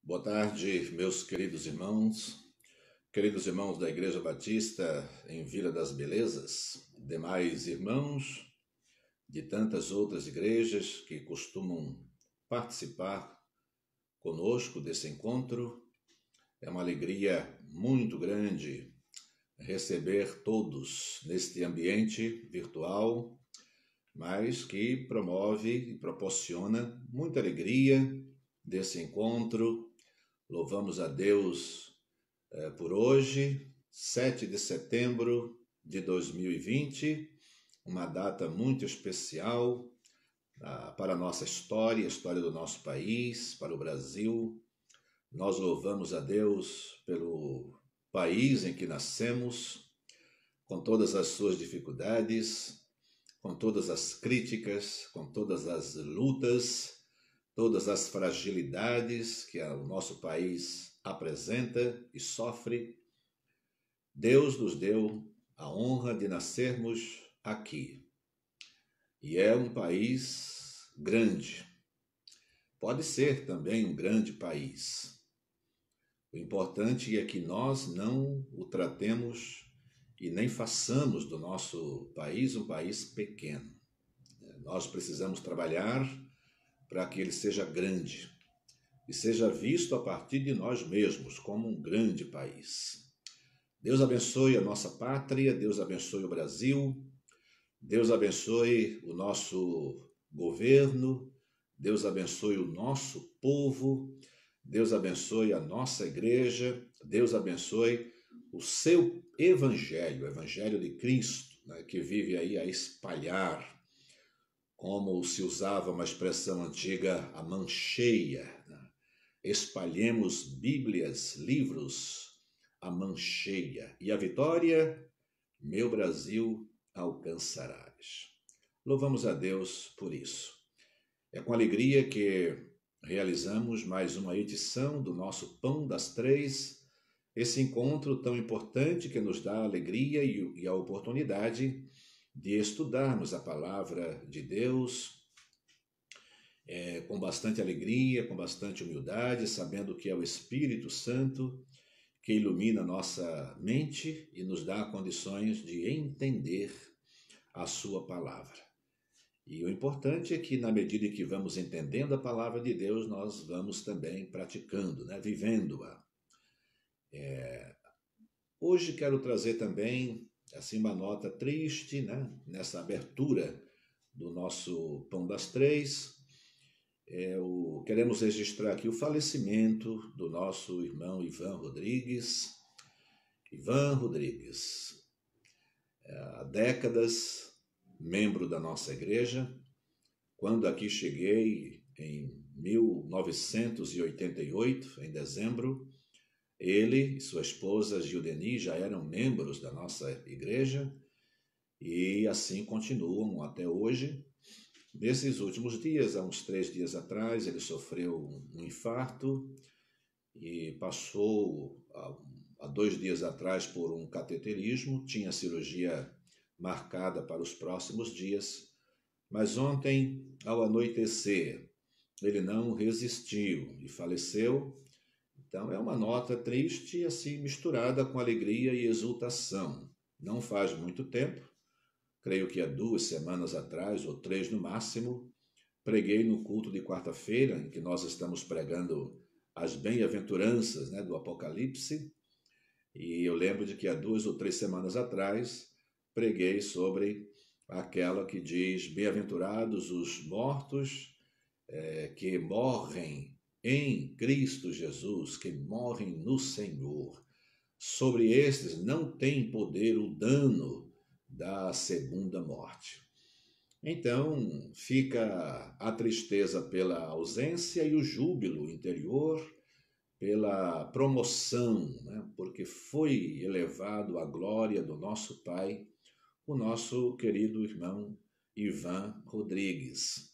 Boa tarde, meus queridos irmãos da Igreja Batista em Vila das Belezas, demais irmãos de tantas outras igrejas que costumam participar conosco desse encontro. É uma alegria muito grande receber todos neste ambiente virtual, mas que promove e proporciona muita alegria desse encontro. Louvamos a Deus por hoje, 7 de setembro de 2020, uma data muito especial para a nossa história, a história do nosso país, para o Brasil. Nós louvamos a Deus pelo país em que nascemos, com todas as suas dificuldades, com todas as críticas, com todas as lutas, todas as fragilidades que o nosso país apresenta e sofre. Deus nos deu a honra de nascermos aqui. E é um país grande. Pode ser também um grande país. O importante é que nós não o tratemos e nem façamos do nosso país um país pequeno. Nós precisamos trabalhar para que ele seja grande e seja visto a partir de nós mesmos como um grande país. Deus abençoe a nossa pátria, Deus abençoe o Brasil, Deus abençoe o nosso governo, Deus abençoe o nosso povo, Deus abençoe a nossa igreja, Deus abençoe o seu evangelho, o evangelho de Cristo, né, que vive aí a espalhar, como se usava uma expressão antiga, a mão cheia, né? Espalhemos Bíblias, livros, a mão cheia, e a vitória, meu Brasil, alcançarás. Louvamos a Deus por isso. É com alegria que realizamos mais uma edição do nosso Pão das Três, esse encontro tão importante que nos dá a alegria e a oportunidade de estudarmos a palavra de Deus com bastante alegria, com bastante humildade, sabendo que é o Espírito Santo que ilumina nossa mente e nos dá condições de entender a sua palavra. E o importante é que, na medida em que vamos entendendo a palavra de Deus, nós vamos também praticando, né? Vivendo-a. Hoje quero trazer também assim uma nota triste, né? Nessa abertura do nosso Pão das Três. Queremos registrar aqui o falecimento do nosso irmão Ivan Rodrigues. Ivan Rodrigues, há décadas, membro da nossa igreja. Quando aqui cheguei, em 1988, em dezembro, ele e sua esposa Gildeni já eram membros da nossa igreja e assim continuam até hoje. Nesses últimos dias, há uns 3 dias atrás, ele sofreu um infarto e passou, há 2 dias atrás, por um cateterismo. Tinha cirurgia marcada para os próximos dias, mas ontem, ao anoitecer, ele não resistiu e faleceu. Então, é uma nota triste, assim, misturada com alegria e exultação. Não faz muito tempo, creio que há 2 semanas atrás, ou 3 no máximo, preguei no culto de quarta-feira, em que nós estamos pregando as bem-aventuranças, né, do Apocalipse, e eu lembro de que há 2 ou 3 semanas atrás, preguei sobre aquela que diz: bem-aventurados os mortos que morrem em Cristo Jesus, que morrem no Senhor. Sobre estes não tem poder o dano da segunda morte. Então, fica a tristeza pela ausência e o júbilo interior pela promoção, né? Porque foi elevado à glória do nosso Pai, o nosso querido irmão Ivan Rodrigues.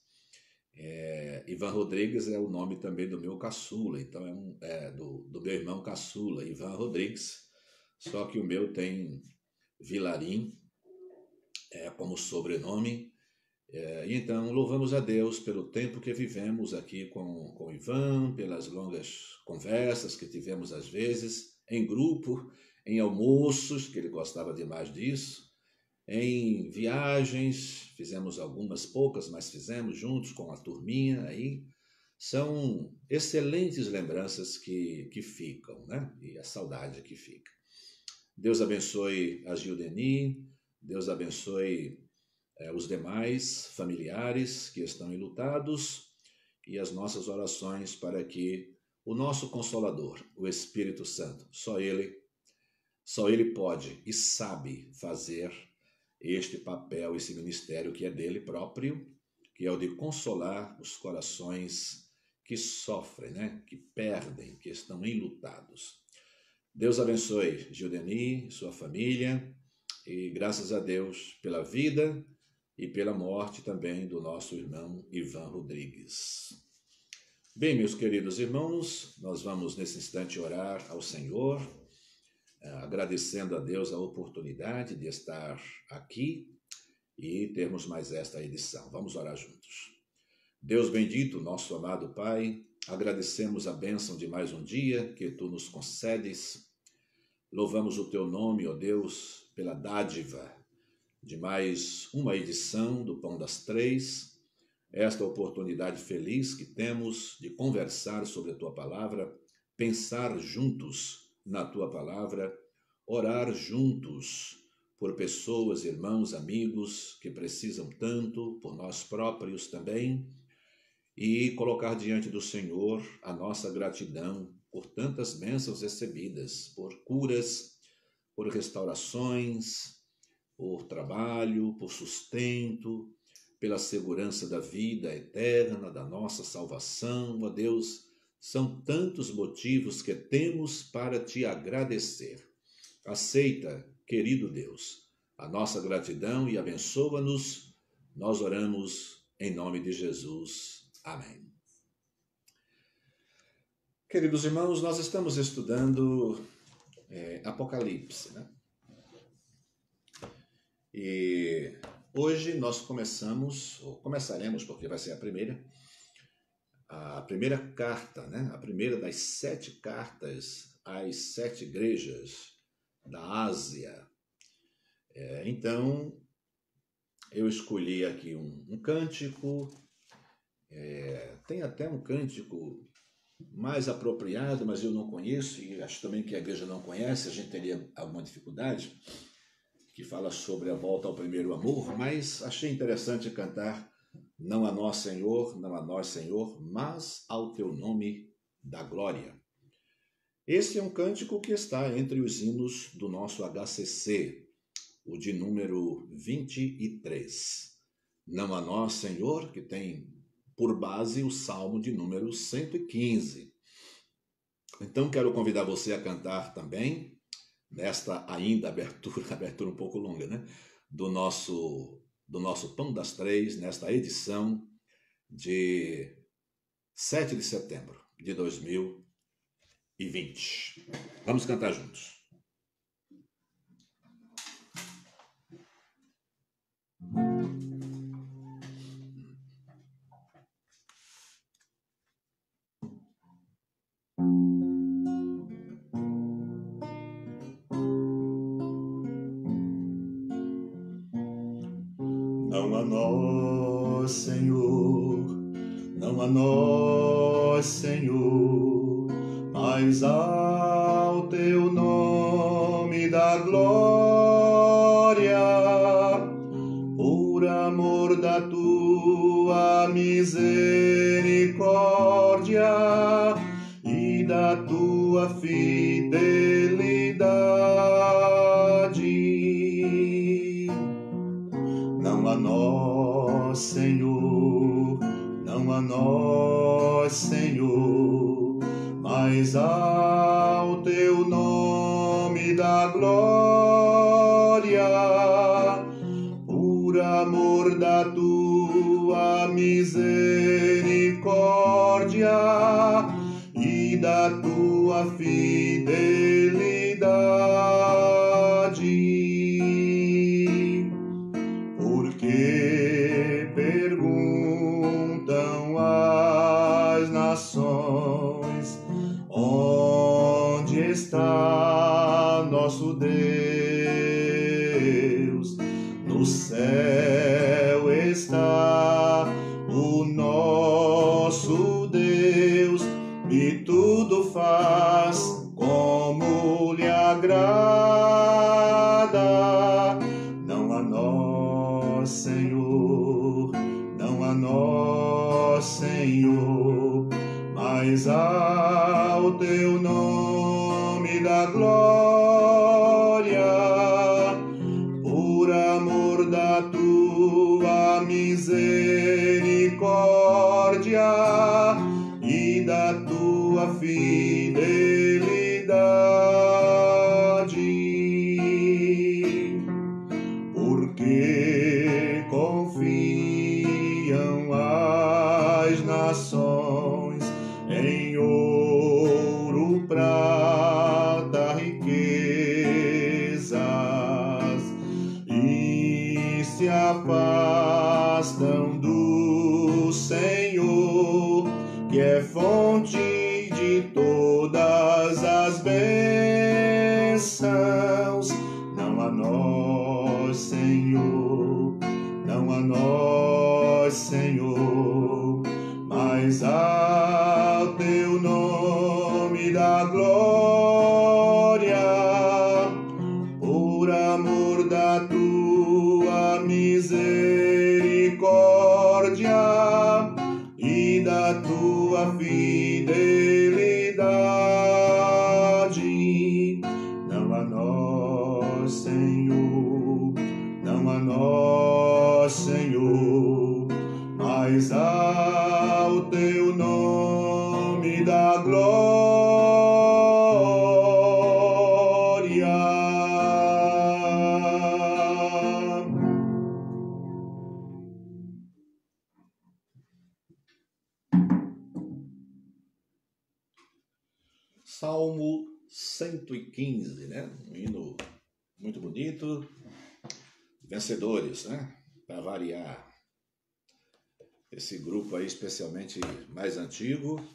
Ivan Rodrigues é o nome também do meu caçula, então do meu irmão caçula, Ivan Rodrigues, só que o meu tem Vilarim como sobrenome, E então, louvamos a Deus pelo tempo que vivemos aqui com o Ivan, pelas longas conversas que tivemos às vezes, em grupo, em almoços, que ele gostava demais disso, em viagens, fizemos algumas poucas, mas fizemos juntos com a turminha aí. São excelentes lembranças que ficam, né? E a saudade que fica. Deus abençoe a Gildeni, Deus abençoe os demais familiares que estão enlutados e as nossas orações para que o nosso Consolador, o Espírito Santo, só Ele pode e sabe fazer este papel, esse ministério que é dele próprio, que é o de consolar os corações que sofrem, né? Que perdem, que estão enlutados. Deus abençoe Gildeni, sua família, e graças a Deus pela vida e pela morte também do nosso irmão Ivan Rodrigues. Bem, meus queridos irmãos, nós vamos nesse instante orar ao Senhor, agradecendo a Deus a oportunidade de estar aqui e termos mais esta edição. Vamos orar juntos. Deus bendito, nosso amado Pai, agradecemos a bênção de mais um dia que Tu nos concedes. Louvamos o Teu nome, ó Deus, pela dádiva de mais uma edição do Pão das Três, esta oportunidade feliz que temos de conversar sobre a Tua Palavra, pensar juntos na Tua Palavra, orar juntos por pessoas, irmãos, amigos que precisam tanto, por nós próprios também, e colocar diante do Senhor a nossa gratidão por tantas bênçãos recebidas, por curas, por restaurações, por trabalho, por sustento, pela segurança da vida eterna, da nossa salvação. Ó Deus, são tantos motivos que temos para Te agradecer. Aceita, querido Deus, a nossa gratidão e abençoa-nos. Nós oramos em nome de Jesus. Amém. Queridos irmãos, nós estamos estudando Apocalipse, né? E hoje nós começaremos, porque vai ser a primeira carta, né? A primeira das 7 cartas às 7 igrejas da Ásia. Então, eu escolhi aqui um cântico, tem até um cântico mais apropriado, mas eu não conheço, e acho também que a igreja não conhece, a gente teria alguma dificuldade, que fala sobre a volta ao primeiro amor, mas achei interessante cantar: não a nós, Senhor, mas ao Teu nome da glória. Esse é um cântico que está entre os hinos do nosso HCC, o de número 23. Não a nós, Senhor, que tem por base o Salmo de número 115. Então, quero convidar você a cantar também, nesta ainda abertura um pouco longa, né? Do nosso Pão das Três, nesta edição de 7 de setembro de 2020. Vamos cantar juntos. Não a nós, Senhor, não a nós, Senhor, mas ao Teu nome da glória, por amor da Tua misericórdia e da Tua fidelidade. Não a nós, Senhor, não a nós, Senhor, mas ao Teu nome da glória, por amor da Tua misericórdia e da Tua fidelidade. Porque nosso Deus. No céu está o nosso Deus e tudo faz como lhe agrada. Não a nós, Senhor, não a nós, Senhor, mas ao teu nome da glória, por amor da tua misericórdia e da tua fidelidade, porque confiam as nações em ouro, prata, riquezas, e se afastam do Senhor, que é fonte de todas as bênçãos. Não a nós, Senhor, não a nós, Senhor, mas ao teu nome da glória, por amor da tua misericórdia e da tua fidelidade. Não a nós, Senhor, não a nós, Senhor, mas ao teu nome da glória. Salmo 115, né? Um hino muito bonito. Vencedores, né? Para variar. Esse grupo aí, especialmente mais antigo,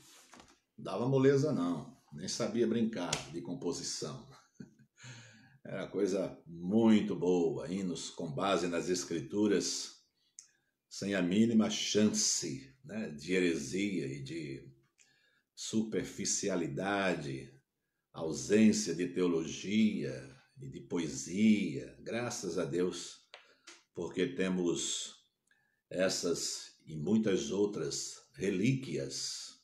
dava moleza não, nem sabia brincar de composição. Era coisa muito boa, hinos com base nas escrituras, sem a mínima chance, né, de heresia e de superficialidade, ausência de teologia e de poesia. Graças a Deus, porque temos essas e muitas outras relíquias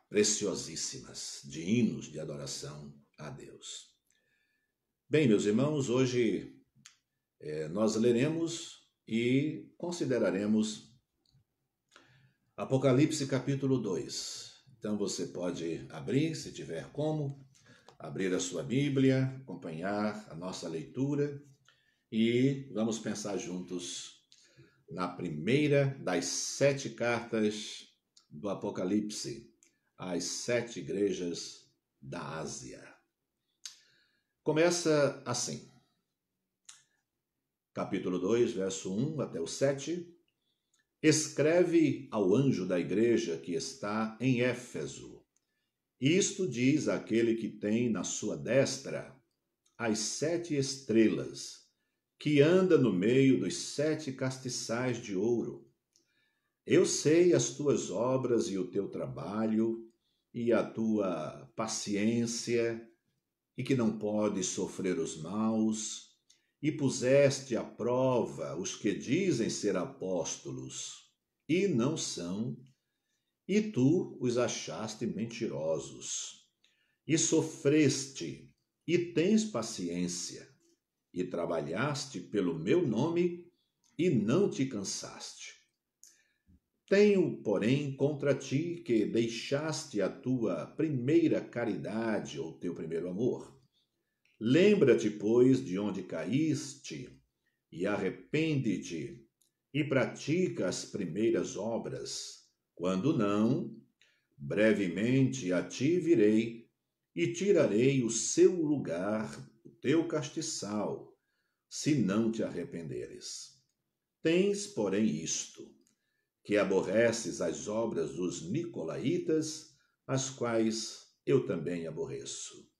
preciosíssimas de hinos de adoração a Deus. Bem, meus irmãos, hoje nós leremos e consideraremos Apocalipse capítulo 2. Então você pode abrir, se tiver como, abrir a sua Bíblia, acompanhar a nossa leitura e vamos pensar juntos na primeira das 7 cartas do Apocalipse, às 7 igrejas da Ásia. Começa assim, capítulo 2, verso 1 até o 7. Escreve ao anjo da igreja que está em Éfeso. Isto diz aquele que tem na sua destra as 7 estrelas, que anda no meio dos 7 castiçais de ouro. Eu sei as tuas obras e o teu trabalho e a tua paciência, e que não podes sofrer os maus, e puseste à prova os que dizem ser apóstolos e não são, e tu os achaste mentirosos, e sofreste, e tens paciência, e trabalhaste pelo meu nome, e não te cansaste. Tenho, porém, contra ti que deixaste a tua primeira caridade, ou teu primeiro amor. Lembra-te, pois, de onde caíste, e arrepende-te, e pratica as primeiras obras. Quando não, brevemente a ti virei, e tirarei o seu lugar, o teu castiçal, se não te arrependeres. Tens, porém, isto, que aborreces as obras dos nicolaítas, as quais eu também aborreço.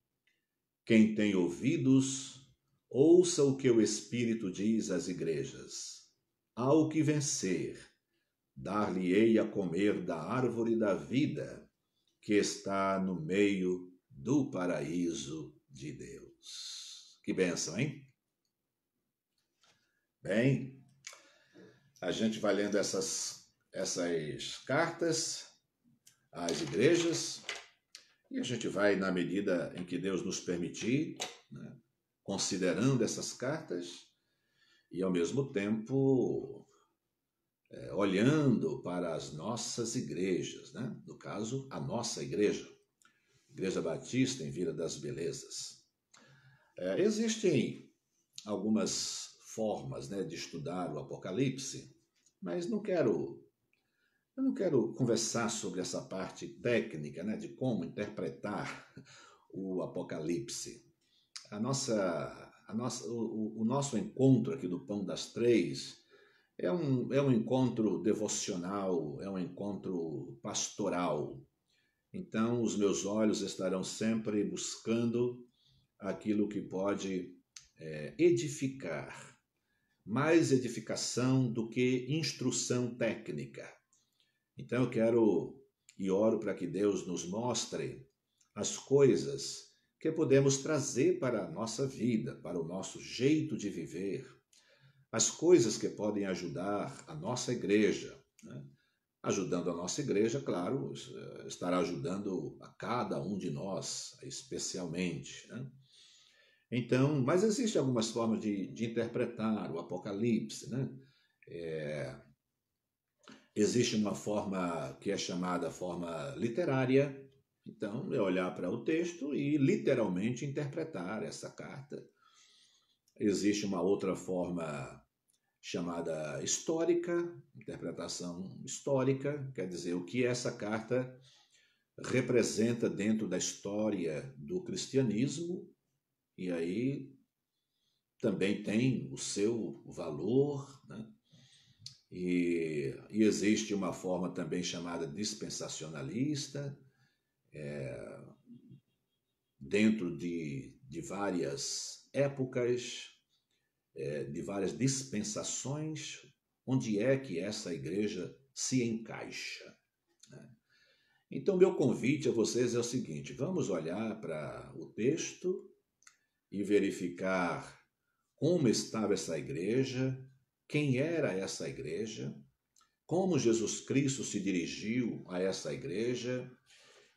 Quem tem ouvidos, ouça o que o Espírito diz às igrejas. Ao que vencer, dar-lhe-ei a comer da árvore da vida, que está no meio do paraíso de Deus. Que bênção, hein? Bem, a gente vai lendo essas cartas às igrejas e a gente vai, na medida em que Deus nos permitir, né, considerando essas cartas e, ao mesmo tempo, olhando para as nossas igrejas, né? No caso, a nossa igreja, Igreja Batista em Vila das Belezas. Existem algumas formas, né, de estudar o Apocalipse, mas eu não quero conversar sobre essa parte técnica, né, de como interpretar o Apocalipse. O nosso encontro aqui do Pão das Três é um encontro devocional, é um encontro pastoral. Então, os meus olhos estarão sempre buscando aquilo que pode edificar, mais edificação do que instrução técnica. Então, eu quero e oro para que Deus nos mostre as coisas que podemos trazer para a nossa vida, para o nosso jeito de viver, as coisas que podem ajudar a nossa igreja, né? Ajudando a nossa igreja, claro, estará ajudando a cada um de nós, especialmente, né? Então, mas existem algumas formas de interpretar o Apocalipse, né? Existe uma forma que é chamada forma literária. Então, é olhar para o texto e literalmente interpretar essa carta. Existe uma outra forma chamada histórica, interpretação histórica, quer dizer, o que essa carta representa dentro da história do cristianismo, e aí também tem o seu valor, né? E existe uma forma também chamada dispensacionalista, dentro de várias épocas, de várias dispensações, onde é que essa igreja se encaixa, né? Então, meu convite a vocês é o seguinte: vamos olhar para o texto e verificar como estava essa igreja, quem era essa igreja, como Jesus Cristo se dirigiu a essa igreja,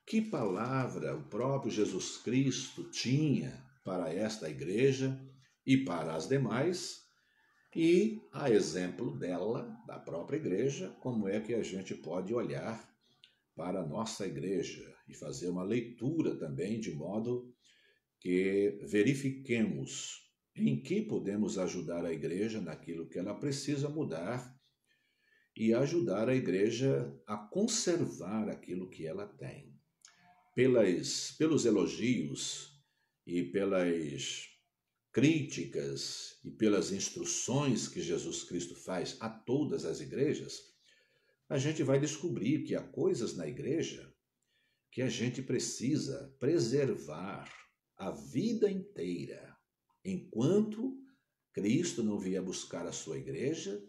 que palavra o próprio Jesus Cristo tinha para esta igreja e para as demais, e, a exemplo dela, da própria igreja, como é que a gente pode olhar para a nossa igreja e fazer uma leitura também, de modo que verifiquemos em que podemos ajudar a igreja naquilo que ela precisa mudar e ajudar a igreja a conservar aquilo que ela tem. Pelos elogios e pelas críticas e pelas instruções que Jesus Cristo faz a todas as igrejas, a gente vai descobrir que há coisas na igreja que a gente precisa preservar a vida inteira. Enquanto Cristo não vier buscar a sua igreja,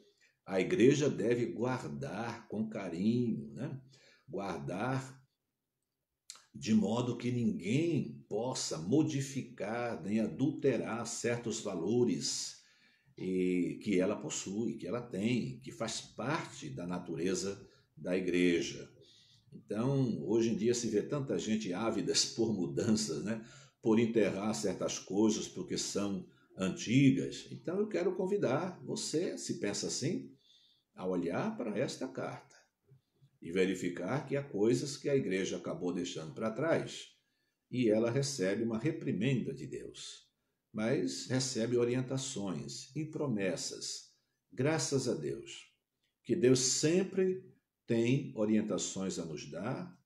a igreja deve guardar com carinho, né? Guardar de modo que ninguém possa modificar nem adulterar certos valores que ela possui, que ela tem, que faz parte da natureza da igreja. Então, hoje em dia se vê tanta gente ávidas por mudanças, né? Por enterrar certas coisas porque são antigas. Então, eu quero convidar você, se pensa assim, a olhar para esta carta e verificar que há coisas que a igreja acabou deixando para trás e ela recebe uma reprimenda de Deus, mas recebe orientações e promessas. Graças a Deus, que Deus sempre tem orientações a nos dar,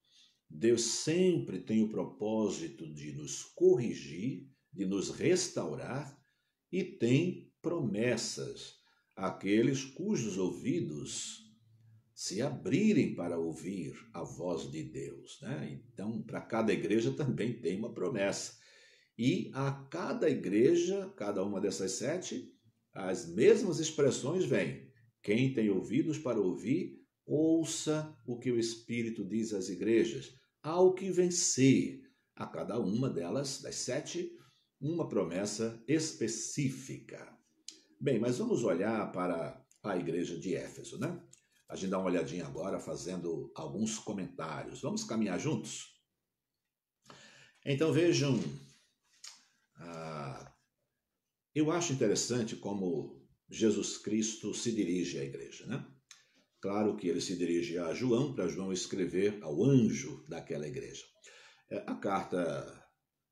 Deus sempre tem o propósito de nos corrigir, de nos restaurar e tem promessas àqueles cujos ouvidos se abrirem para ouvir a voz de Deus, né? Então, para cada igreja também tem uma promessa. E a cada igreja, cada uma dessas 7, as mesmas expressões vêm. Quem tem ouvidos para ouvir, ouça o que o Espírito diz às igrejas. Ao que vencer, a cada uma delas, das 7, uma promessa específica. Bem, mas vamos olhar para a igreja de Éfeso, né? A gente dá uma olhadinha agora fazendo alguns comentários. Vamos caminhar juntos? Então vejam, eu acho interessante como Jesus Cristo se dirige à igreja, né? Claro que ele se dirige a João, para João escrever ao anjo daquela igreja. A carta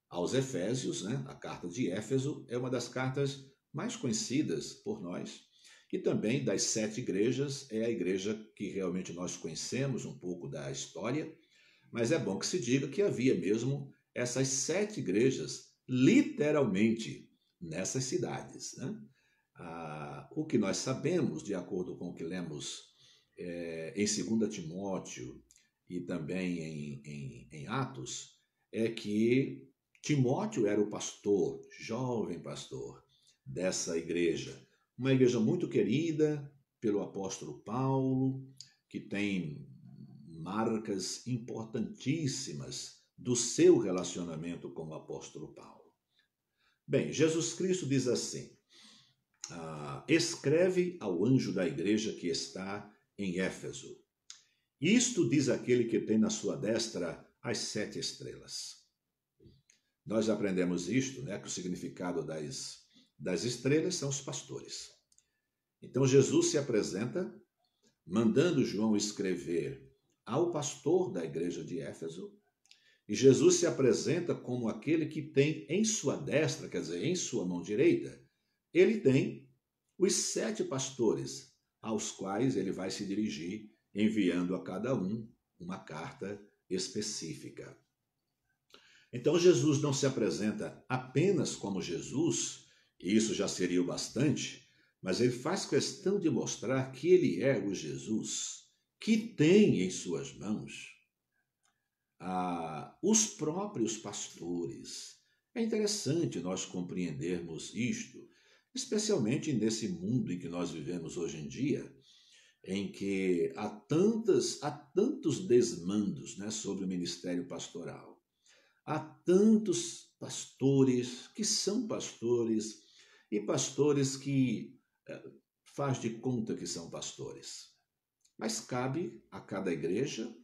aos Efésios, né? A carta de Éfeso, é uma das cartas mais conhecidas por nós, e também das 7 igrejas, é a igreja que realmente nós conhecemos um pouco da história, mas é bom que se diga que havia mesmo essas 7 igrejas, literalmente, nessas cidades, né? O que nós sabemos, de acordo com o que lemos em 2 Timóteo e também em Atos, é que Timóteo era o pastor, jovem pastor, dessa igreja. Uma igreja muito querida pelo apóstolo Paulo, que tem marcas importantíssimas do seu relacionamento com o apóstolo Paulo. Bem, Jesus Cristo diz assim: escreve ao anjo da igreja que está em Éfeso. Isto diz aquele que tem na sua destra as 7 estrelas. Nós aprendemos isto, né, que o significado das estrelas são os pastores. Então Jesus se apresenta mandando João escrever ao pastor da igreja de Éfeso, e Jesus se apresenta como aquele que tem em sua destra, quer dizer, em sua mão direita, ele tem os 7 pastores, aos quais ele vai se dirigir, enviando a cada um uma carta específica. Então Jesus não se apresenta apenas como Jesus, e isso já seria o bastante, mas ele faz questão de mostrar que ele é o Jesus que tem em suas mãos os próprios pastores. É interessante nós compreendermos isto, especialmente nesse mundo em que nós vivemos hoje em dia, em que há tantos desmandos, né, sobre o ministério pastoral. Há tantos pastores que são pastores e pastores que faz de conta que são pastores. Mas cabe a cada igreja,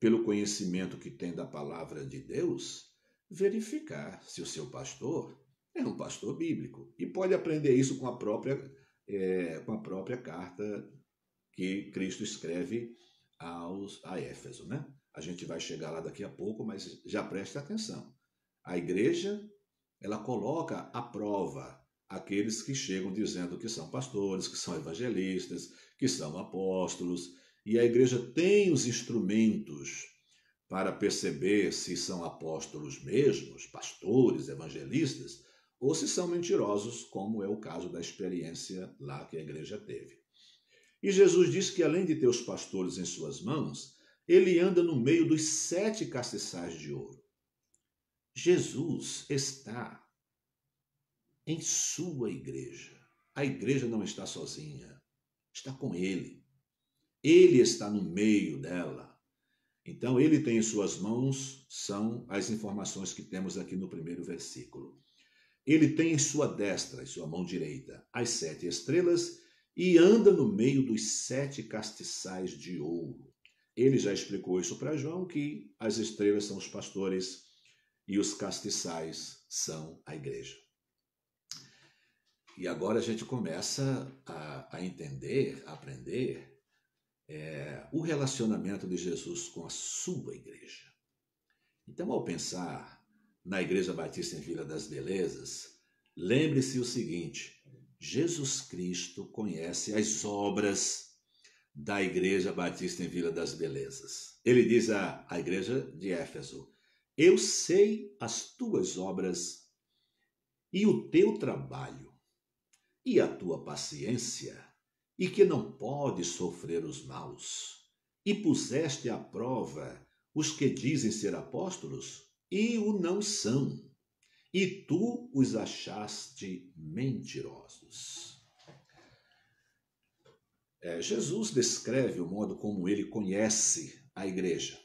pelo conhecimento que tem da palavra de Deus, verificar se o seu pastor é um pastor bíblico. E pode aprender isso com a própria carta que Cristo escreve a Éfeso, né? A gente vai chegar lá daqui a pouco, mas já preste atenção. A igreja, ela coloca à prova aqueles que chegam dizendo que são pastores, que são evangelistas, que são apóstolos, e a igreja tem os instrumentos para perceber se são apóstolos mesmos, pastores, evangelistas, ou se são mentirosos, como é o caso da experiência lá que a igreja teve. E Jesus diz que além de ter os pastores em suas mãos, ele anda no meio dos 7 castiçais de ouro. Jesus está em sua igreja. A igreja não está sozinha, está com ele. Ele está no meio dela. Então, ele tem em suas mãos, são as informações que temos aqui no primeiro versículo. Ele tem em sua destra, em sua mão direita, as 7 estrelas e anda no meio dos 7 castiçais de ouro. Ele já explicou isso para João, que as estrelas são os pastores e os castiçais são a igreja. E agora a gente começa a entender, a aprender o relacionamento de Jesus com a sua igreja. Então, ao pensar na Igreja Batista em Vila das Belezas, lembre-se o seguinte: Jesus Cristo conhece as obras da Igreja Batista em Vila das Belezas. Ele diz à igreja de Éfeso: eu sei as tuas obras e o teu trabalho e a tua paciência e que não pode sofrer os maus, e puseste à prova os que dizem ser apóstolos e o não são, e tu os achaste mentirosos. Jesus descreve o modo como ele conhece a igreja.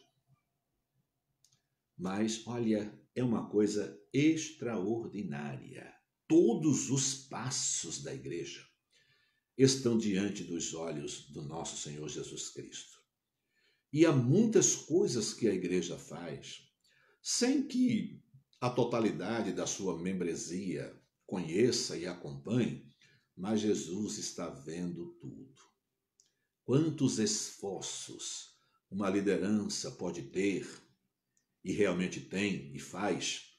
Mas, olha, é uma coisa extraordinária. Todos os passos da igreja estão diante dos olhos do nosso Senhor Jesus Cristo. E há muitas coisas que a igreja faz sem que a totalidade da sua membresia conheça e acompanhe, mas Jesus está vendo tudo. Quantos esforços uma liderança pode ter, e realmente tem e faz,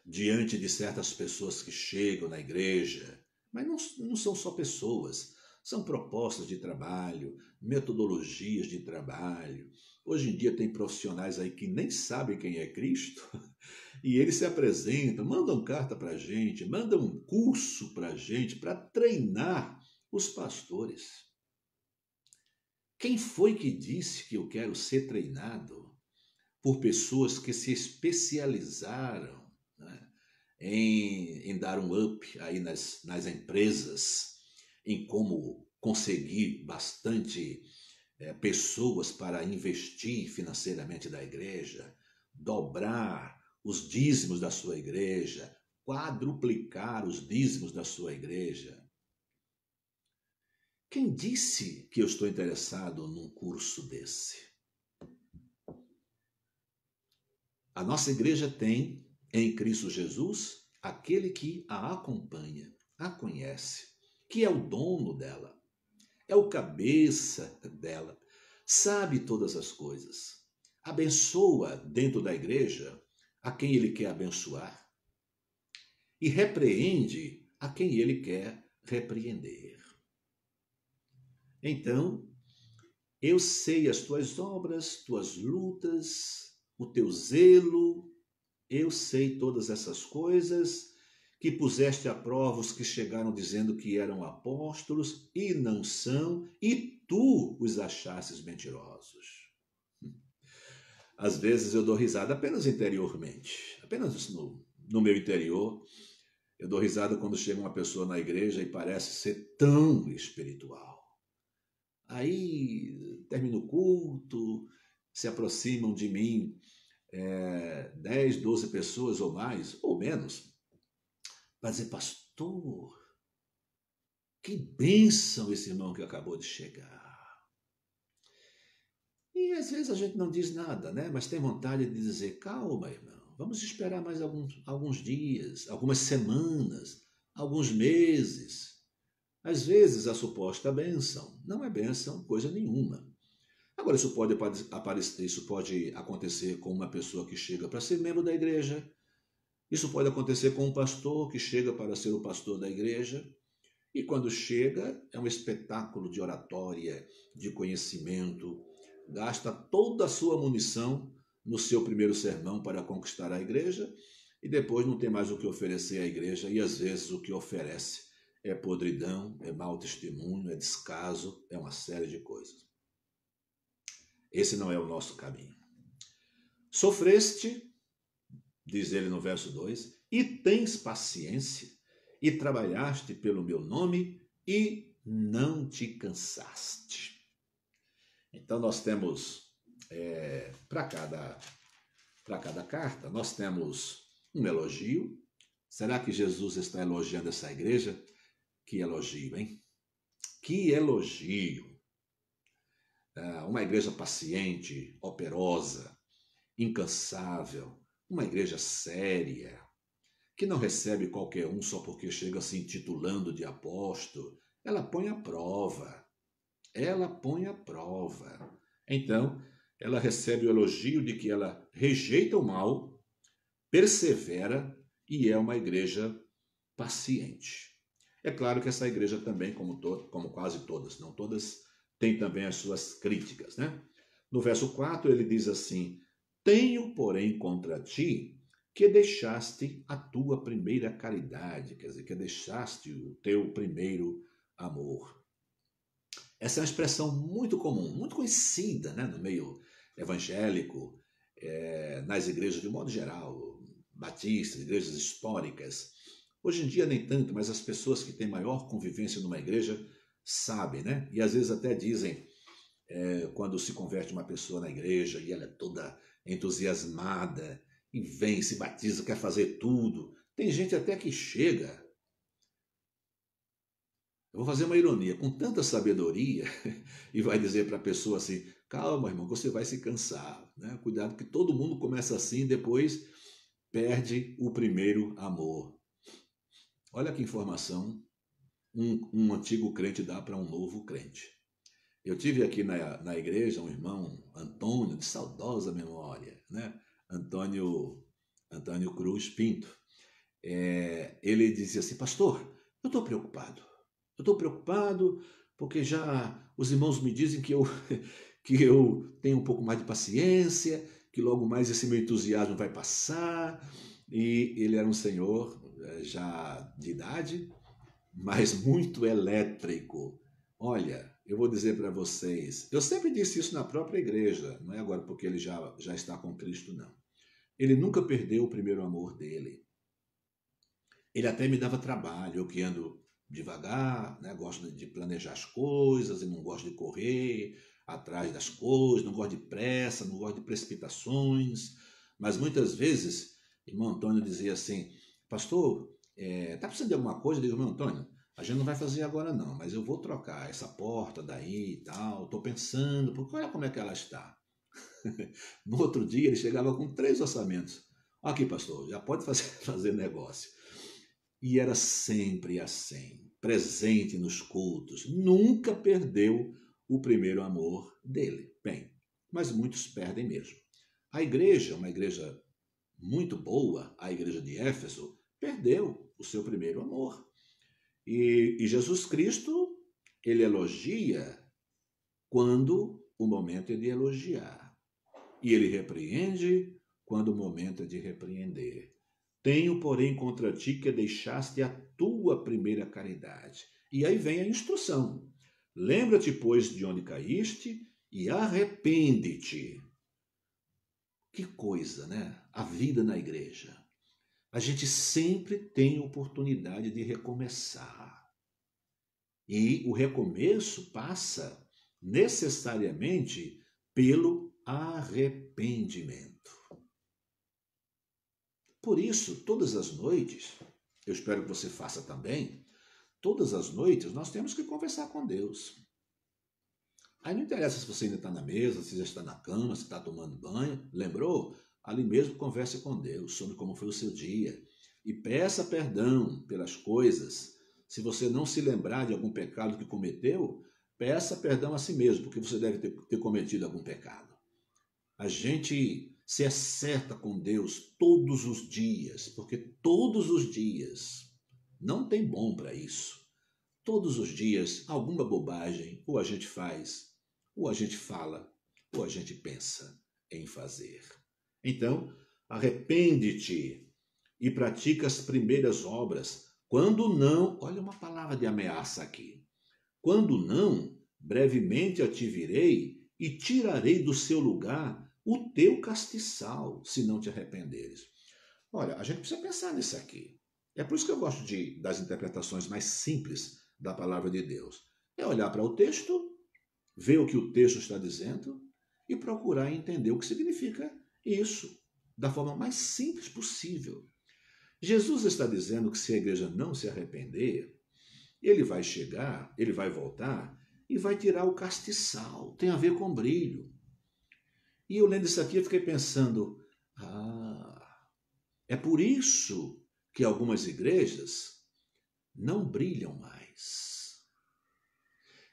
diante de certas pessoas que chegam na igreja, mas não são só pessoas, são propostas de trabalho, metodologias de trabalho. Hoje em dia tem profissionais aí que nem sabem quem é Cristo e eles se apresentam, mandam carta para a gente, mandam um curso para a gente para treinar os pastores. Quem foi que disse que eu quero ser treinado por pessoas que se especializaram, né, em dar um up aí nas empresas, em como conseguir bastante pessoas para investir financeiramente da igreja, dobrar os dízimos da sua igreja, quadruplicar os dízimos da sua igreja? Quem disse que eu estou interessado num curso desse? A nossa igreja tem em Cristo Jesus aquele que a acompanha, a conhece, que é o dono dela, é o cabeça dela, sabe todas as coisas, abençoa dentro da igreja a quem ele quer abençoar e repreende a quem ele quer repreender. Então, eu sei as tuas obras, tuas lutas, o teu zelo, eu sei todas essas coisas, que puseste à prova os que chegaram dizendo que eram apóstolos e não são, e tu os achastes mentirosos. Às vezes eu dou risada apenas interiormente, apenas no meu interior. Eu dou risada quando chega uma pessoa na igreja e parece ser tão espiritual. Aí termina o culto, se aproximam de mim 10, 12 pessoas ou mais, ou menos, para dizer, pastor, que bênção esse irmão que acabou de chegar. E às vezes a gente não diz nada, né? Mas tem vontade de dizer, calma, irmão, vamos esperar mais alguns dias, algumas semanas, alguns meses. Às vezes a suposta bênção não é bênção coisa nenhuma. Agora, isso pode acontecer com uma pessoa que chega para ser membro da igreja. Isso pode acontecer com um pastor que chega para ser o pastor da igreja. E quando chega, é um espetáculo de oratória, de conhecimento, gasta toda a sua munição no seu primeiro sermão para conquistar a igreja e depois não tem mais o que oferecer à igreja e às vezes o que oferece é podridão, é mau testemunho, é descaso, é uma série de coisas. Esse não é o nosso caminho. Sofreste, diz ele no verso 2, e tens paciência, e trabalhaste pelo meu nome, e não te cansaste. Então nós temos, para cada carta, nós temos um elogio. Será que Jesus está elogiando essa igreja? Que elogio, hein? Que elogio! Uma igreja paciente, operosa, incansável, uma igreja séria, que não recebe qualquer um só porque chega se intitulando de apóstolo. Ela põe à prova. Ela põe à prova. Então, ela recebe o elogio de que ela rejeita o mal, persevera e é uma igreja paciente. É claro que essa igreja também, como quase todas, não todas, tem também as suas críticas, né? No verso 4 ele diz assim, tenho, porém, contra ti que deixaste a tua primeira caridade, quer dizer, que deixaste o teu primeiro amor. Essa é uma expressão muito comum, muito conhecida, né, no meio evangélico, nas igrejas de modo geral, batistas, igrejas históricas. Hoje em dia nem tanto, mas as pessoas que têm maior convivência numa igreja sabem, né? E às vezes até dizem, quando se converte uma pessoa na igreja e ela é toda entusiasmada e vem, se batiza, quer fazer tudo. Tem gente até que chega, eu vou fazer uma ironia, com tanta sabedoria e vai dizer para a pessoa assim: calma, irmão, você vai se cansar, né? Cuidado que todo mundo começa assim e depois perde o primeiro amor. Olha que informação um antigo crente dá para um novo crente. Eu tive aqui na igreja um irmão, Antônio, de saudosa memória, né? Antônio Cruz Pinto. Ele dizia assim: pastor, eu estou preocupado. Eu estou preocupado porque já os irmãos me dizem que eu tenho um pouco mais de paciência, que logo mais esse meu entusiasmo vai passar. E ele era um senhor já de idade, mas muito elétrico. Olha, eu vou dizer para vocês, eu sempre disse isso na própria igreja, não é agora porque ele já está com Cristo, não. Ele nunca perdeu o primeiro amor dele. Ele até me dava trabalho, eu que ando devagar, né? Gosto de planejar as coisas e não gosto de correr atrás das coisas, não gosto de pressa, não gosto de precipitações, mas muitas vezes, irmão Antônio dizia assim: pastor, tá precisando de alguma coisa? Eu digo: irmão Antônio, a gente não vai fazer agora não, mas eu vou trocar essa porta daí e tal, estou pensando, porque olha como é que ela está. No outro dia ele chegava com 3 orçamentos. Aqui, pastor, já pode fazer negócio. E era sempre assim, presente nos cultos, nunca perdeu o primeiro amor dele. Bem, mas muitos perdem mesmo. A igreja, uma igreja muito boa, a igreja de Éfeso, perdeu o seu primeiro amor. E Jesus Cristo, ele elogia quando o momento é de elogiar. E ele repreende quando o momento é de repreender. Tenho, porém, contra ti que deixaste a tua primeira caridade. E aí vem a instrução. Lembra-te, pois, de onde caíste e arrepende-te. Que coisa, né? A vida na igreja. A gente sempre tem oportunidade de recomeçar. E o recomeço passa necessariamente pelo arrependimento. Por isso, todas as noites, eu espero que você faça também, todas as noites nós temos que conversar com Deus. Aí não interessa se você ainda está na mesa, se já está na cama, se está tomando banho, lembrou? Ali mesmo converse com Deus sobre como foi o seu dia e peça perdão pelas coisas. Se você não se lembrar de algum pecado que cometeu, peça perdão a si mesmo, porque você deve ter cometido algum pecado. A gente se acerta com Deus todos os dias, porque todos os dias não tem bom para isso. Todos os dias alguma bobagem ou a gente faz, ou a gente fala, ou a gente pensa em fazer. Então, arrepende-te e pratica as primeiras obras. Quando não, olha uma palavra de ameaça aqui. Quando não, brevemente a te virei e tirarei do seu lugar o teu castiçal, se não te arrependeres. Olha, a gente precisa pensar nisso aqui. É por isso que eu gosto das interpretações mais simples da palavra de Deus. É olhar para o texto, ver o que o texto está dizendo e procurar entender o que significa isso, da forma mais simples possível. Jesus está dizendo que se a igreja não se arrepender, ele vai chegar, ele vai voltar e vai tirar o castiçal. Tem a ver com brilho. E eu lendo isso aqui, eu fiquei pensando, é por isso que algumas igrejas não brilham mais.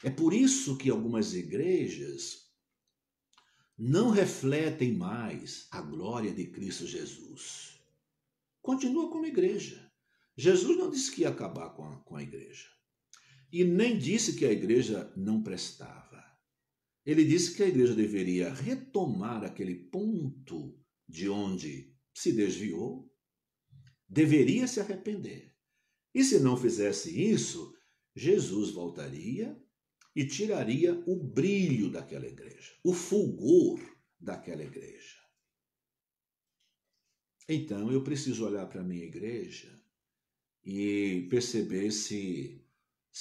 É por isso que algumas igrejas não refletem mais a glória de Cristo Jesus. Continua como igreja. Jesus não disse que ia acabar com a igreja. E nem disse que a igreja não prestava. Ele disse que a igreja deveria retomar aquele ponto de onde se desviou, deveria se arrepender. E se não fizesse isso, Jesus voltaria e tiraria o brilho daquela igreja, o fulgor daquela igreja. Então eu preciso olhar para a minha igreja e perceber se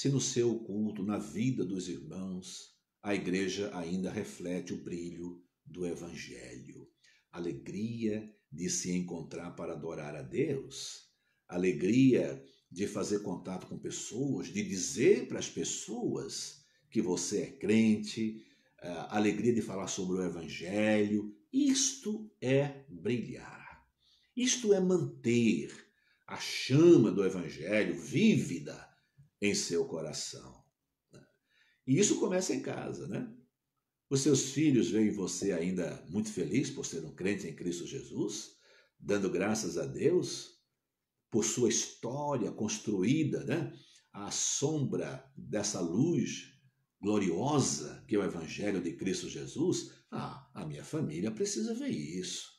no seu culto, na vida dos irmãos, a igreja ainda reflete o brilho do Evangelho. Alegria de se encontrar para adorar a Deus, alegria de fazer contato com pessoas, de dizer para as pessoas que você é crente, alegria de falar sobre o Evangelho. Isto é brilhar. Isto é manter a chama do Evangelho vívida em seu coração. E isso começa em casa, né? Os seus filhos veem você ainda muito feliz por ser um crente em Cristo Jesus, dando graças a Deus por sua história construída, né? À sombra dessa luz gloriosa que é o Evangelho de Cristo Jesus. A minha família precisa ver isso.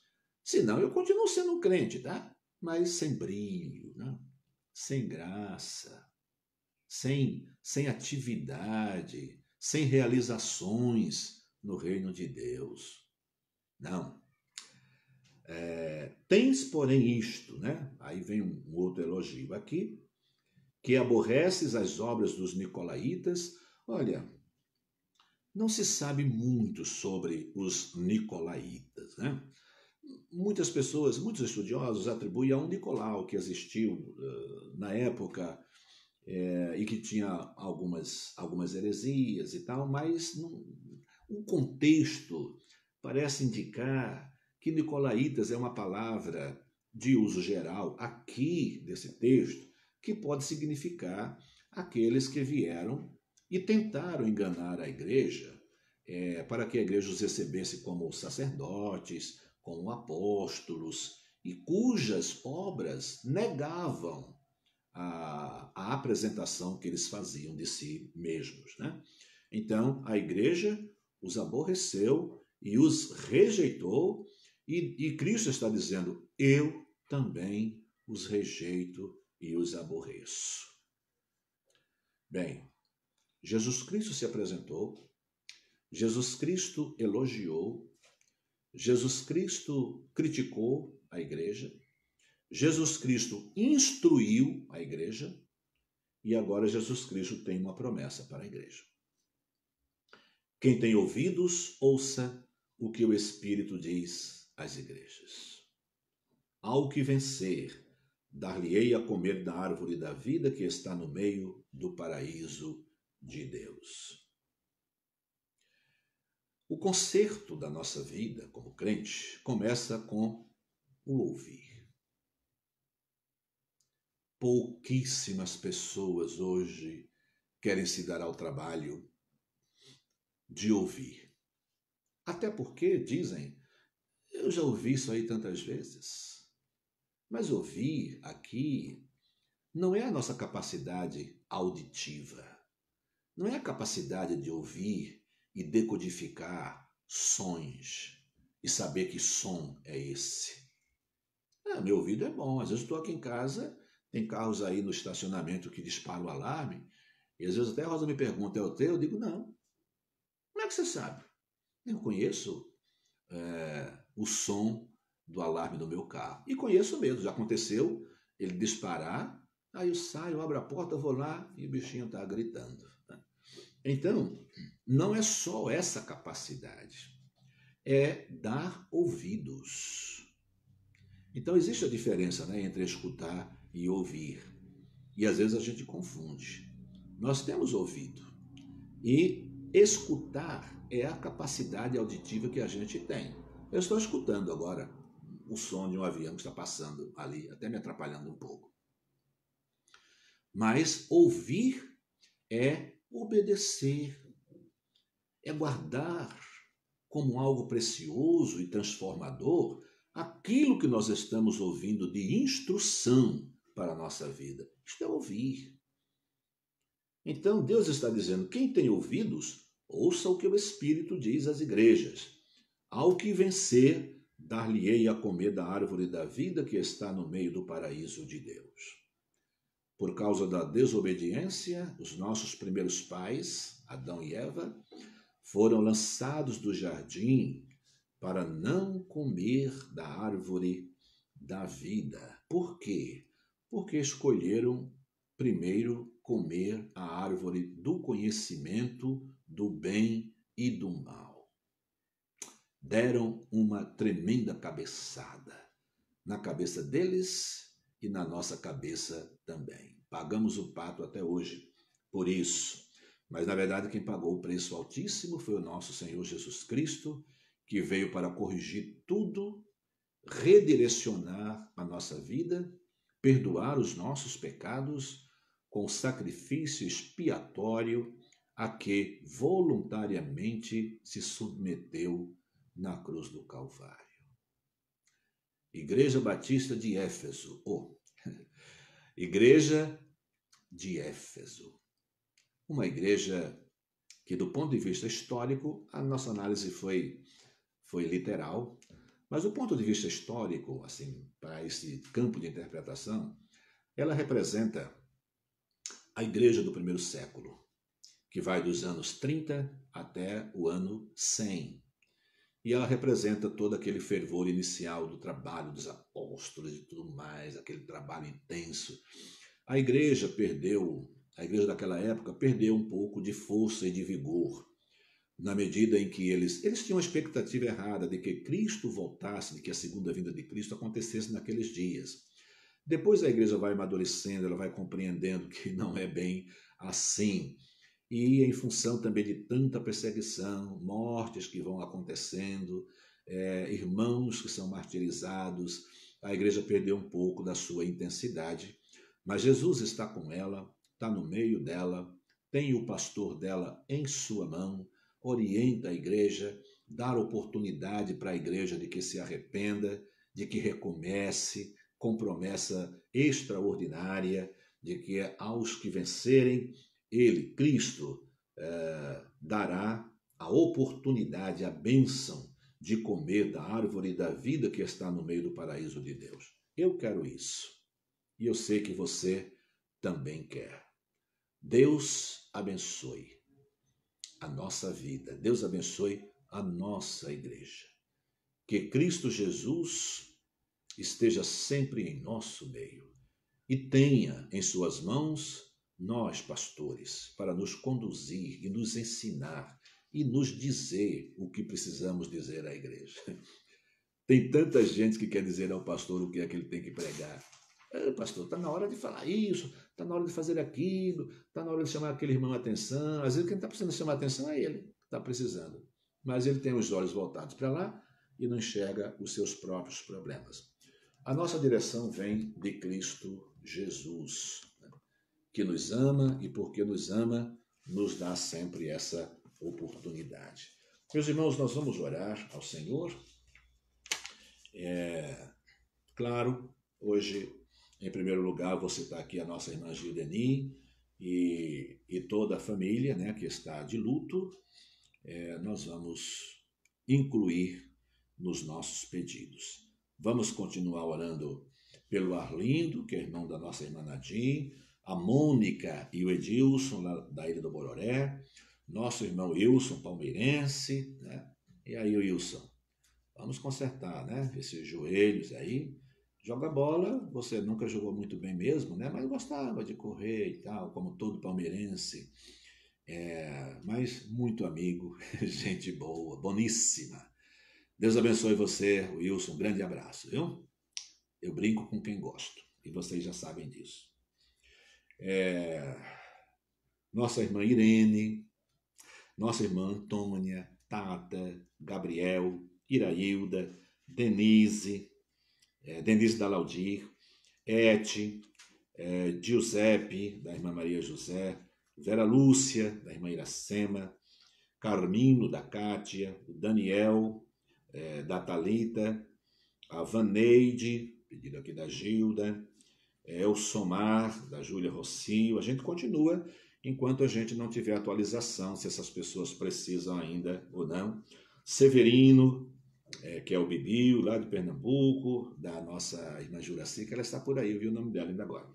Senão eu continuo sendo um crente, tá? Mas sem brilho, né? Sem graça, sem atividade, sem realizações no reino de Deus. Não. Tens, porém, isto, né? Aí vem um outro elogio aqui, que aborreces as obras dos nicolaítas. Olha, não se sabe muito sobre os nicolaítas, né? Muitas pessoas, muitos estudiosos atribuem a um Nicolau que existiu na época e que tinha algumas heresias e tal, mas um contexto parece indicar que Nicolaitas é uma palavra de uso geral aqui desse texto, que pode significar aqueles que vieram e tentaram enganar a igreja para que a igreja os recebesse como sacerdotes, como apóstolos, e cujas obras negavam a apresentação que eles faziam de si mesmos, né? Então, a igreja os aborreceu e os rejeitou, e Cristo está dizendo, eu também os rejeito e os aborreço. Bem, Jesus Cristo se apresentou, Jesus Cristo elogiou, Jesus Cristo criticou a igreja, Jesus Cristo instruiu a igreja e agora Jesus Cristo tem uma promessa para a igreja. Quem tem ouvidos, ouça o que o Espírito diz às igrejas. Ao que vencer, dar-lhe-ei a comer da árvore da vida que está no meio do paraíso de Deus. O concerto da nossa vida como crente começa com o ouvir. Pouquíssimas pessoas hoje querem se dar ao trabalho de ouvir. Até porque dizem, eu já ouvi isso aí tantas vezes. Mas ouvir aqui não é a nossa capacidade auditiva. Não é a capacidade de ouvir e decodificar sons e saber que som é esse. Meu ouvido é bom. Às vezes estou aqui em casa, tem carros aí no estacionamento que disparam o alarme, e às vezes até a Rosa me pergunta, é o teu? Eu digo, não. Como é que você sabe? Eu conheço o som do alarme do meu carro. E conheço mesmo, já aconteceu ele disparar, aí eu saio, abro a porta, vou lá e o bichinho está gritando. Então, não é só essa capacidade, é dar ouvidos. Então, existe a diferença, né, entre escutar e ouvir. E às vezes a gente confunde. Nós temos ouvido. E escutar é a capacidade auditiva que a gente tem. Eu estou escutando agora o som de um avião que está passando ali, até me atrapalhando um pouco. Mas ouvir é obedecer, é guardar como algo precioso e transformador aquilo que nós estamos ouvindo de instrução para a nossa vida. Isto é ouvir. Então Deus está dizendo, quem tem ouvidos, ouça o que o Espírito diz às igrejas. Ao que vencer, dar-lhe-ei a comer da árvore da vida que está no meio do paraíso de Deus. Por causa da desobediência, os nossos primeiros pais, Adão e Eva, foram lançados do jardim para não comer da árvore da vida. Por quê? Porque escolheram primeiro comer a árvore do conhecimento do bem e do mal. Deram uma tremenda cabeçada na cabeça deles e na nossa cabeça também. Pagamos o pato até hoje por isso. Mas, na verdade, quem pagou o preço altíssimo foi o nosso Senhor Jesus Cristo, que veio para corrigir tudo, redirecionar a nossa vida, perdoar os nossos pecados com o sacrifício expiatório a que voluntariamente se submeteu na cruz do Calvário. Igreja Batista de Éfeso, Igreja de Éfeso. Uma igreja que, do ponto de vista histórico, a nossa análise foi literal, mas do ponto de vista histórico, assim, para esse campo de interpretação, ela representa a igreja do primeiro século, que vai dos anos 30 até o ano 100. E ela representa todo aquele fervor inicial do trabalho dos apóstolos e tudo mais, aquele trabalho intenso. A igreja daquela época perdeu um pouco de força e de vigor, na medida em que eles tinham uma expectativa errada de que Cristo voltasse, de que a segunda vinda de Cristo acontecesse naqueles dias. Depois a igreja vai amadurecendo, ela vai compreendendo que não é bem assim. E em função também de tanta perseguição, mortes que vão acontecendo, irmãos que são martirizados, a igreja perdeu um pouco da sua intensidade. Mas Jesus está com ela, está no meio dela, tem o pastor dela em sua mão, orienta a igreja, dá oportunidade para a igreja de que se arrependa, de que recomece, com promessa extraordinária, de que aos que vencerem, ele, Cristo, dará a oportunidade, a bênção de comer da árvore da vida que está no meio do paraíso de Deus. Eu quero isso. E eu sei que você também quer. Deus abençoe a nossa vida. Deus abençoe a nossa igreja. Que Cristo Jesus esteja sempre em nosso meio e tenha em suas mãos nós, pastores, para nos conduzir e nos ensinar e nos dizer o que precisamos dizer à igreja. Tem tanta gente que quer dizer ao pastor o que é que ele tem que pregar. Pastor, está na hora de falar isso, está na hora de fazer aquilo, está na hora de chamar aquele irmão a atenção. Às vezes quem está precisando chamar a atenção é ele, que está precisando. Mas ele tem os olhos voltados para lá e não enxerga os seus próprios problemas. A nossa direção vem de Cristo Jesus, que nos ama e porque nos ama, nos dá sempre essa oportunidade. Meus irmãos, nós vamos orar ao Senhor. Claro, hoje, em primeiro lugar, vou citar aqui a nossa irmã Gildeni e toda a família, né, que está de luto. Nós vamos incluir nos nossos pedidos. Vamos continuar orando pelo Arlindo, que é irmão da nossa irmã Nadim, a Mônica e o Edilson, lá da Ilha do Bororé, nosso irmão Wilson, palmeirense, né? E aí, Wilson, vamos consertar, né? Esses joelhos aí. Joga bola, você nunca jogou muito bem mesmo, né? Mas gostava de correr e tal, como todo palmeirense. Mas muito amigo, gente boa, boníssima. Deus abençoe você, Wilson, um grande abraço, viu? Eu brinco com quem gosto, e vocês já sabem disso. Nossa irmã Irene, nossa irmã Antônia, Tata, Gabriel, Irailda, Denise Dalaudir, Ete, Giuseppe, da irmã Maria José, Vera Lúcia, da irmã Iracema, Carmino, da Cátia, o Daniel, da Thalita, a Vaneide, pedido aqui da Gilda, o Somar, da Júlia Rocio. A gente continua enquanto a gente não tiver atualização, se essas pessoas precisam ainda ou não. Severino, que é o Bibiu, lá de Pernambuco, da nossa irmã Juraci, que ela está por aí, eu vi o nome dela ainda agora.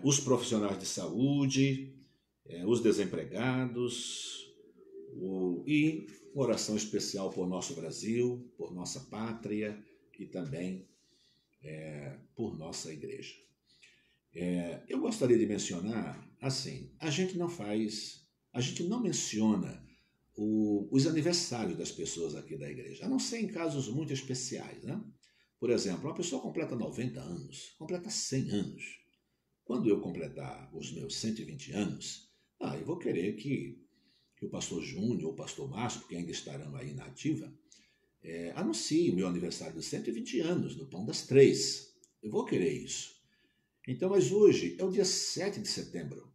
Os profissionais de saúde, os desempregados, e uma oração especial por nosso Brasil, por nossa pátria e também por nossa igreja. Eu gostaria de mencionar, assim, a gente não menciona os aniversários das pessoas aqui da igreja, a não ser em casos muito especiais, né? Por exemplo, uma pessoa completa 90 anos, completa 100 anos. Quando eu completar os meus 120 anos, eu vou querer que o pastor Júnior ou o pastor Márcio, porque ainda estarão aí na ativa, anuncie o meu aniversário de 120 anos no Pão das Três. Eu vou querer isso. Então, mas hoje é o dia 7 de setembro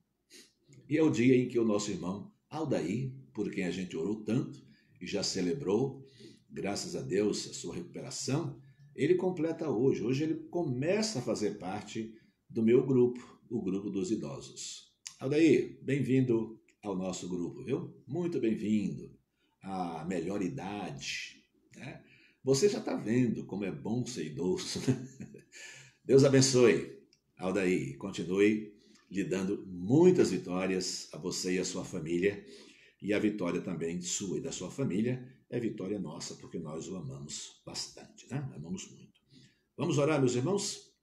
e é o dia em que o nosso irmão Aldair, por quem a gente orou tanto e já celebrou, graças a Deus, a sua recuperação, ele completa hoje. Hoje ele começa a fazer parte do meu grupo, o grupo dos idosos. Aldair, bem-vindo ao nosso grupo, viu? Muito bem-vindo à melhor idade, né? Você já está vendo como é bom ser idoso, né? Deus abençoe, Aldair. Continue lhe dando muitas vitórias a você e a sua família. E a vitória também sua e da sua família é vitória nossa, porque nós o amamos bastante, né? Amamos muito. Vamos orar, meus irmãos?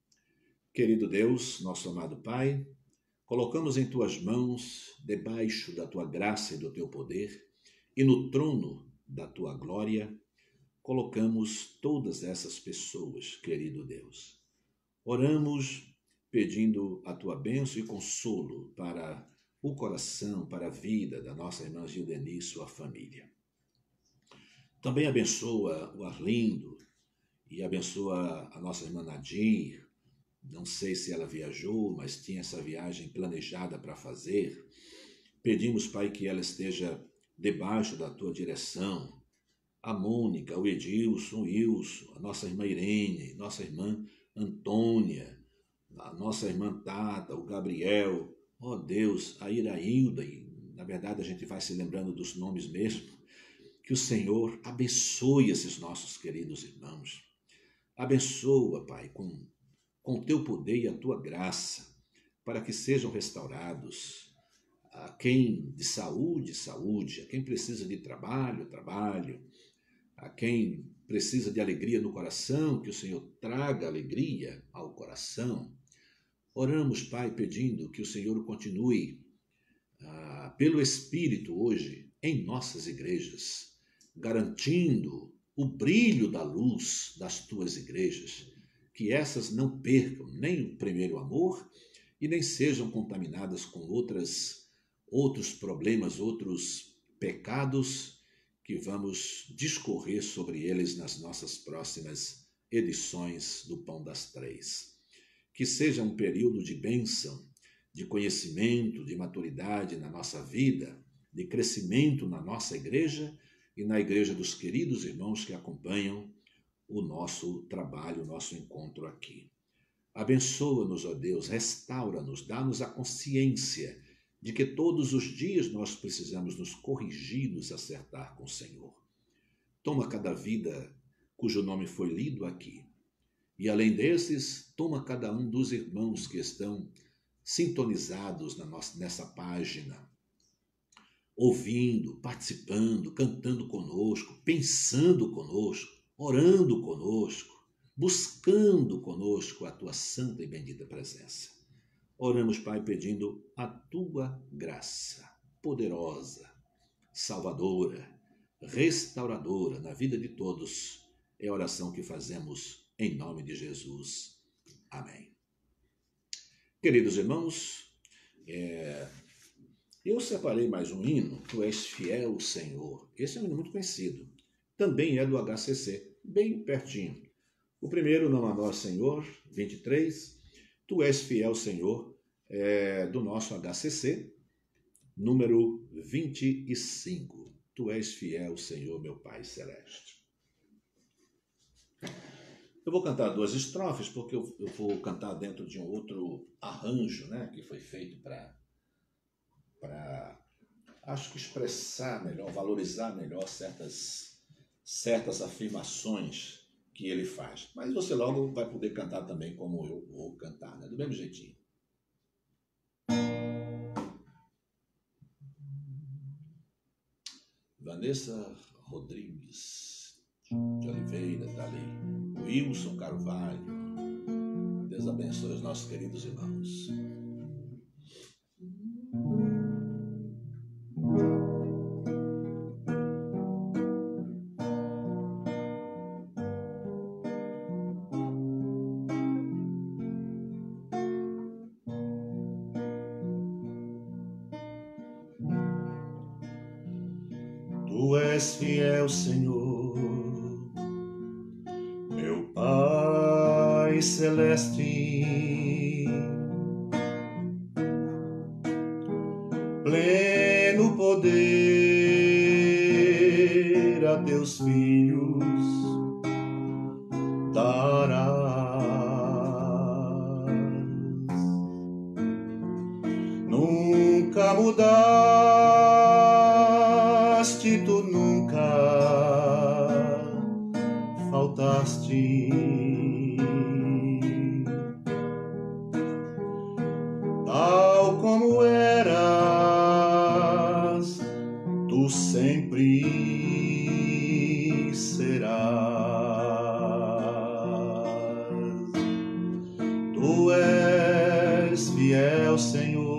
Querido Deus, nosso amado Pai, colocamos em tuas mãos, debaixo da tua graça e do teu poder, e no trono da tua glória, colocamos todas essas pessoas, querido Deus. Oramos pedindo a tua bênção e consolo para o coração, para a vida da nossa irmã Gildeni e sua família. Também abençoa o Arlindo e abençoa a nossa irmã Nadir. Não sei se ela viajou, mas tinha essa viagem planejada para fazer. Pedimos, Pai, que ela esteja debaixo da tua direção. A Mônica, o Edilson, o Wilson, a nossa irmã Irene, nossa irmã Antônia, a nossa irmã Tata, o Gabriel, Deus, a Irailda, e na verdade a gente vai se lembrando dos nomes mesmo. Que o Senhor abençoe esses nossos queridos irmãos. Abençoa, Pai, com o teu poder e a tua graça, para que sejam restaurados. A quem de saúde, saúde. A quem precisa de trabalho, trabalho. A quem precisa de alegria no coração, que o Senhor traga alegria ao coração. Oramos, Pai, pedindo que o Senhor continue pelo Espírito hoje em nossas igrejas, garantindo o brilho da luz das tuas igrejas, que essas não percam nem o primeiro amor e nem sejam contaminadas com outros problemas, outros pecados que vamos discorrer sobre eles nas nossas próximas edições do Pão das Três. Que seja um período de bênção, de conhecimento, de maturidade na nossa vida, de crescimento na nossa igreja e na igreja dos queridos irmãos que acompanham o nosso trabalho, o nosso encontro aqui. Abençoa-nos, ó Deus, restaura-nos, dá-nos a consciência de que todos os dias nós precisamos nos corrigir, nos acertar com o Senhor. Toma cada vida cujo nome foi lido aqui. E além desses, toma cada um dos irmãos que estão sintonizados nessa página, ouvindo, participando, cantando conosco, pensando conosco, orando conosco, buscando conosco a tua santa e bendita presença. Oramos, Pai, pedindo a tua graça poderosa, salvadora, restauradora na vida de todos. É a oração que fazemos em nome de Jesus. Amém. Queridos irmãos, eu separei mais um hino, Tu és fiel, Senhor. Esse é um hino muito conhecido. Também é do HCC, bem pertinho. O primeiro, Não a Nós, Senhor, 23. Tu és fiel, Senhor, do nosso HCC, número 25. Tu és fiel, Senhor, meu Pai Celeste. Eu vou cantar 2 estrofes, porque eu vou cantar dentro de um outro arranjo, né, que foi feito para acho que expressar melhor, valorizar melhor certas afirmações que ele faz. Mas você logo vai poder cantar também como eu vou cantar, né? Do mesmo jeitinho. Vanessa Rodrigues de Oliveira está ali. Wilson Carvalho. Deus abençoe os nossos queridos irmãos. Tu és fiel, Senhor, meu Pai celeste, pleno poder a teus filhos darás. Nunca mudaste, tu nunca faltaste. Tal como eras, tu sempre serás. Tu és fiel, Senhor.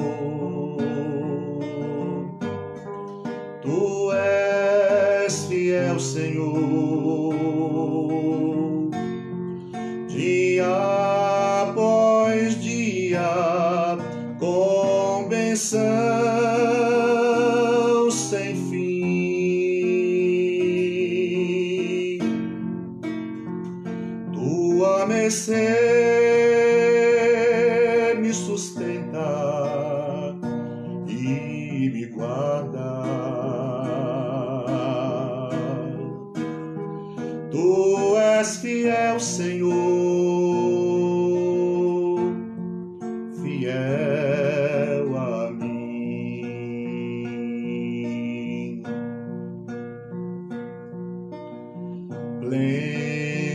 Tu és fiel, Senhor. Dia após dia, com bênção sem fim. Tua mercê me sustenta e me guarda. Tu és fiel, Senhor, fiel a mim.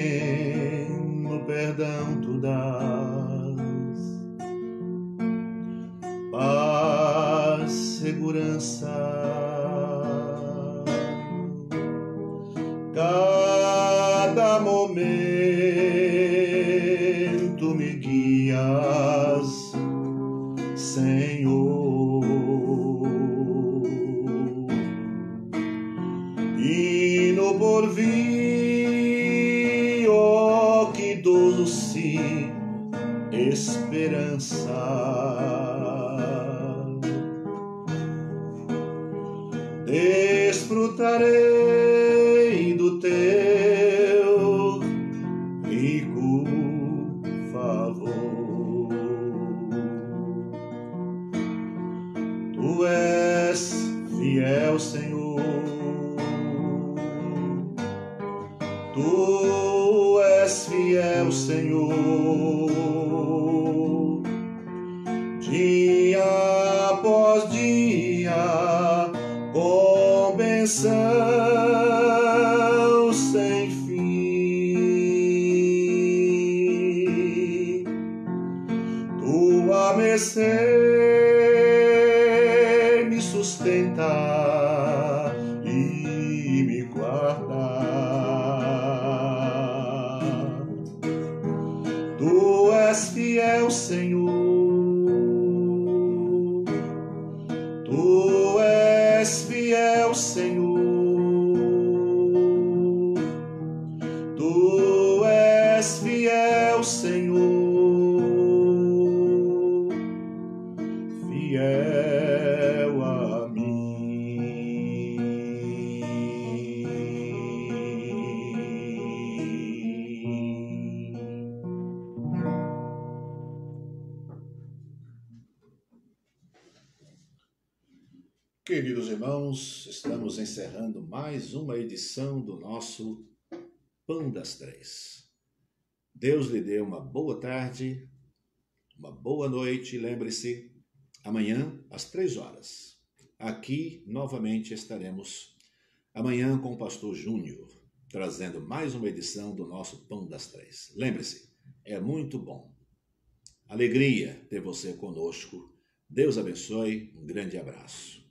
Pleno perdão tu dás, paz, segurança. Cada momento me guias, Senhor, e no porvir, oh, que doce esperança. Desfrutarei do teu rico favor. Tu és fiel, Senhor. Tu és fiel, Senhor. Dia após dia, com bênção sem fim. Tua mercê me sustenta e me guarda. Tu és fiel, Senhor. Tu és fiel, Senhor. Tu és fiel, Senhor, fiel a mim. Queridos irmãos, estamos encerrando mais uma edição do nosso Pão das Três. Deus lhe dê uma boa tarde, uma boa noite. Lembre-se, amanhã às 3h, aqui novamente estaremos amanhã com o pastor Júnior, trazendo mais uma edição do nosso Pão das Três. Lembre-se, é muito bom. Alegria ter você conosco. Deus abençoe, um grande abraço.